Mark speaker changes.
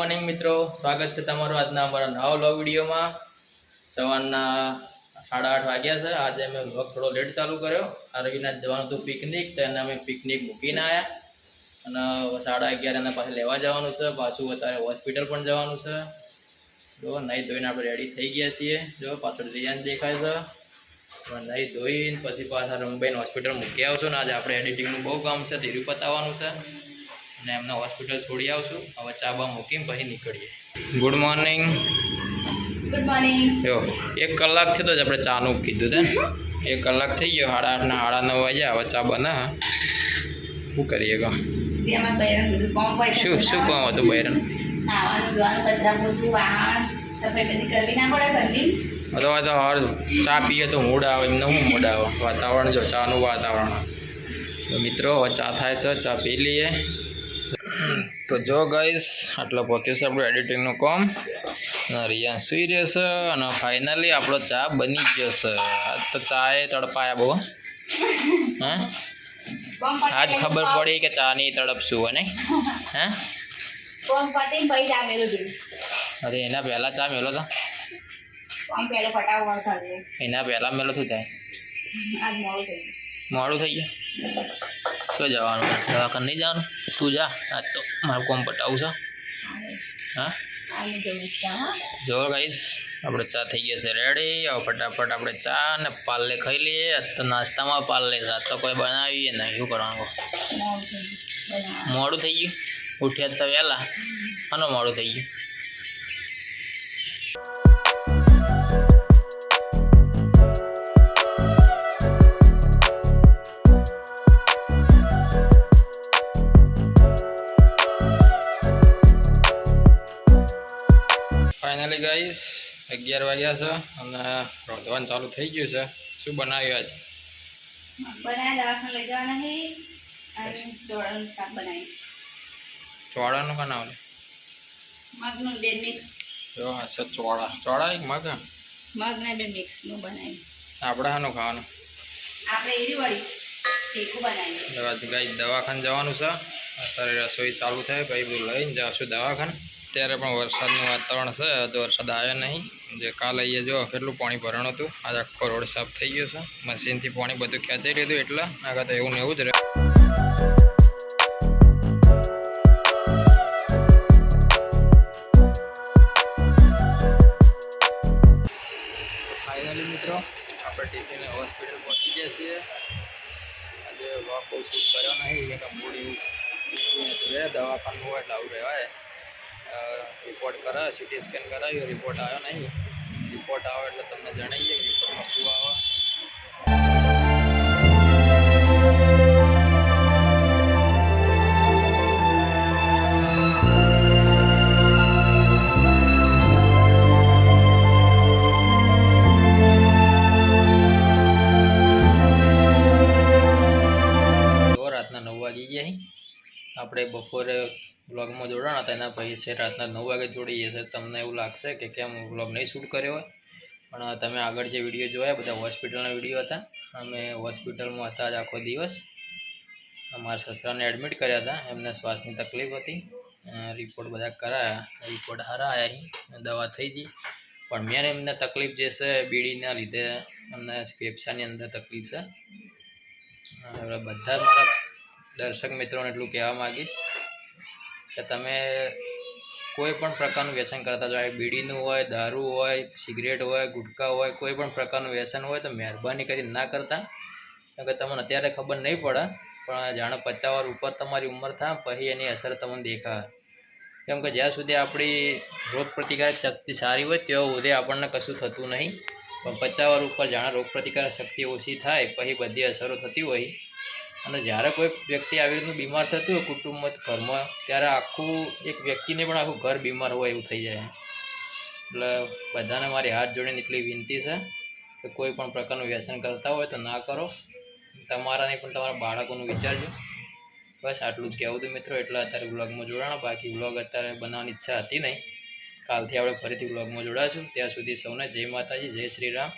Speaker 1: Morning મિત્રો, સ્વાગત છે તમારું આજના અમારા નવા વ્લોગ વિડીયોમાં। સવારના 8:30 વાગ્યા છે। આજે અમે વ્લોગ થોડો લેટ ચાલુ કર્યો। આ રવિના જવાનું હતું પિકનિક, તો એને અમે પિકનિક મૂકીને આવ્યા અને 11:30 એને પાછું લેવા જવાનું છે। પાછું અત્યારે હોસ્પિટલ પણ જવાનું છે। જો નહીં ધોઈને આપણે રેડી થઈ ગયા છીએ। જો પાછળ રિયાન દેખાય છે, નહીં ધોઈને પછી પાછા રમભાઈને હોસ્પિટલ મૂકી આવશું ને આજે આપણે એડિટિંગનું બહુ કામ છે, ધીરું પતાવવાનું છે અને એમને હોસ્પિટલ છોડી આવશું। હવે ચા બા મૂકીને પછી નીકળીએ। Good morning.
Speaker 2: Good morning.
Speaker 1: જો 1 કલાક થયો જ આપણે ચાનું કીધું ને, 1 કલાક થઈ ગયો। 8:30 ને 9:30 વાગ્યા। હવે ચા બના શું કરીએ કહો?
Speaker 2: તેમાં બૈરન બધું કોમ હોય
Speaker 1: શું કામ હતું બૈરન?
Speaker 2: નાવાનું ધોવાનું, કચરા પોતું, વાહણ સફાઈ બધી કરવી ના પડે ઘરની?
Speaker 1: અથવા તો હાર ચા પીએ તો મૂડ આવે, એમને શું મૂડ આવે? વાતાવરણ જો ચાનું વાતાવરણ। તો મિત્રો હવે ચા થાય છે, ચા પી લઈએ। તો જો ગાઈસ આટલો પહોંચ્યું છે આપણું એડિટિંગનું કામ। રિયાન સુઈ રહેશે અને ફાઇનલી આપણો ચા બની ગયો છે। આજ તો ચાએ તડપાયા બહુ, હા આજ ખબર પડી કે ચાની તડપ શું હોય નહીં, હે
Speaker 2: કોમ પતીને પછી ચા મેલું જોયું।
Speaker 1: અરે એના પહેલાં ચા મેલો તો,
Speaker 2: કોમ પેલો ફટાફટ થશે,
Speaker 1: એના પહેલાં મેલો શું થાય?
Speaker 2: આજ મોડું થઈ
Speaker 1: મોડું થઈ ગયું તો જવાનું, દવાખાને નહીં જવાનું? તું જા, આજ તો મારું કોમ પટાવું છે। હા જો ગાઈસ આપણે ચા થઈ ગયા છે રેડી। હવે ફટાફટ આપણે ચા અને પાર્લે ખાઈ લઈએ। આજ તો નાસ્તામાં પાર્લે છે, આજ તો કોઈ બનાવીએ નહીં, શું કરવાનું? મોડું થઈ ગયું, ઉઠ્યા તો વહેલા અને મોડું થઈ ગયું। ફાઇનલી ગાઈસ 11 વાગ્યા છે અને રોધવાનું ચાલુ થઈ ગયું છે। શું બનાવ્યું આજ?
Speaker 2: બનાવ્યા દવાખાને લઈ જવાના છે અને ચોળાનું શાક બનાવ્યું।
Speaker 1: ચોળાનું કાં ના?
Speaker 2: મગનું બે મિક્સ,
Speaker 1: જો આ છે ચોળા એક મગ
Speaker 2: મગના બે મિક્સનું બનાવ્યું।
Speaker 1: આપણે શાનું ખાવાનું?
Speaker 2: આપણે એરી વળી તીખું બનાવ્યું।
Speaker 1: ગાઈસ દવાખાને જવાનું છે, અત્યારે રસોઈ ચાલુ થાય પછી બધું લઈને જઈશું દવાખાને। અત્યારે પણ વરસાદનું વાતાવરણ છે, હજુ વરસાદ આવ્યો નહીં। જે કાલ અહીંયા જો કેટલું પાણી ભરાણું હતું, આજે આખો રોડ સાફ થઈ ગયો છે, મશીનથી પાણી બધું ખેંચાઈ લીધું, એટલે આગળ તો એવું ને એવું જ રહે। ફાઇનલી મિત્રો આપણે ટિફિને હોસ્પિટલ પહોંચી ગયા છીએ। આજે વોક બહુ શૂટ કર્યો નહીં, કે મૂડ એવું છે, દવાખાનું હોય એટલે આવું રહેવાય। રિપોર્ટ કરાવ્યો, સીટી સ્કેન કરાવ્યો, રિપોર્ટ આવ્યો નહીં। રિપોર્ટ આવે એટલે તમને જણાવીએ કે રિપોર્ટમાં શું આવે। રાતના 9 વાગી ગયા। આપણે બપોરે વ્લોગમાં જોડાણા હતા, એના પછી છે રાતના 9 વાગે જોડીએ છીએ। તમને એવું લાગશે કે કેમ વ્લોગ નહીં શૂટ કર્યો હોય, પણ તમે આગળ જે વિડીયો જોયા બધા હોસ્પિટલના વિડીયો હતા। અમે હોસ્પિટલમાં હતા જ આખો દિવસ। અમારા સસરાને એડમિટ કર્યા હતા, એમને શ્વાસની તકલીફ હતી। રિપોર્ટ બધા કરાયા, રિપોર્ટ સારા આવ્યા, દવા થઈ ગઈ, પણ મેન એમને તકલીફ જે છે બીડીના લીધે એમને ફેફસાની અંદર તકલીફ છે। બધા મારા દર્શક મિત્રોને એટલું કહેવા માગીશ કે તમે કોઈ પણ પ્રકારનું વ્યસન કરતા હોય, બીડીનું હોય, દારૂ હોય, સિગરેટ હોય, ગુટકા હોય, કોઈ પણ પ્રકારનું વ્યસન હોય તો મહેરબાની કરીને ના કરતા। કેમ કે તમને અત્યારે ખબર નહીં પડે, પણ જાણે 50 વાર ઉપર તમારી ઉંમર થાય પછી એની અસર તમને દેખાય। કેમ કે જ્યાં સુધી આપણી રોગ પ્રતિકારક શક્તિ સારી હોય ત્યાં સુધી આપણને કશું થતું નહીં, પણ 50 વાર ઉપર જાણે રોગ પ્રતિકારક શક્તિ ઓછી થાય પછી બધી અસરો થતી હોય। અને જ્યારે કોઈ વ્યક્તિ આવી રીતનું બીમાર થતું હોય કુટુંબમાં, ઘરમાં, ત્યારે આખું એક વ્યક્તિને પણ આખું ઘર બીમાર હોય એવું થઈ જાય। એટલે બધાને મારી હાથ જોડીને એટલી વિનંતી છે કે કોઈ પણ પ્રકારનું વ્યસન કરતા હોય તો ના કરો, તમારા નહીં પણ તમારા બાળકોનું વિચારજો। બસ આટલું જ કહેવું હતું મિત્રો, એટલે અત્યારે વ્લોગમાં જોડાણા। બાકી વ્લોગ અત્યારે બનાવવાની ઈચ્છા હતી નહીં, કાલથી આપણે ફરીથી વ્લોગમાં જોડાશું। ત્યાં સુધી સૌને જય માતાજી, જય શ્રી રામ।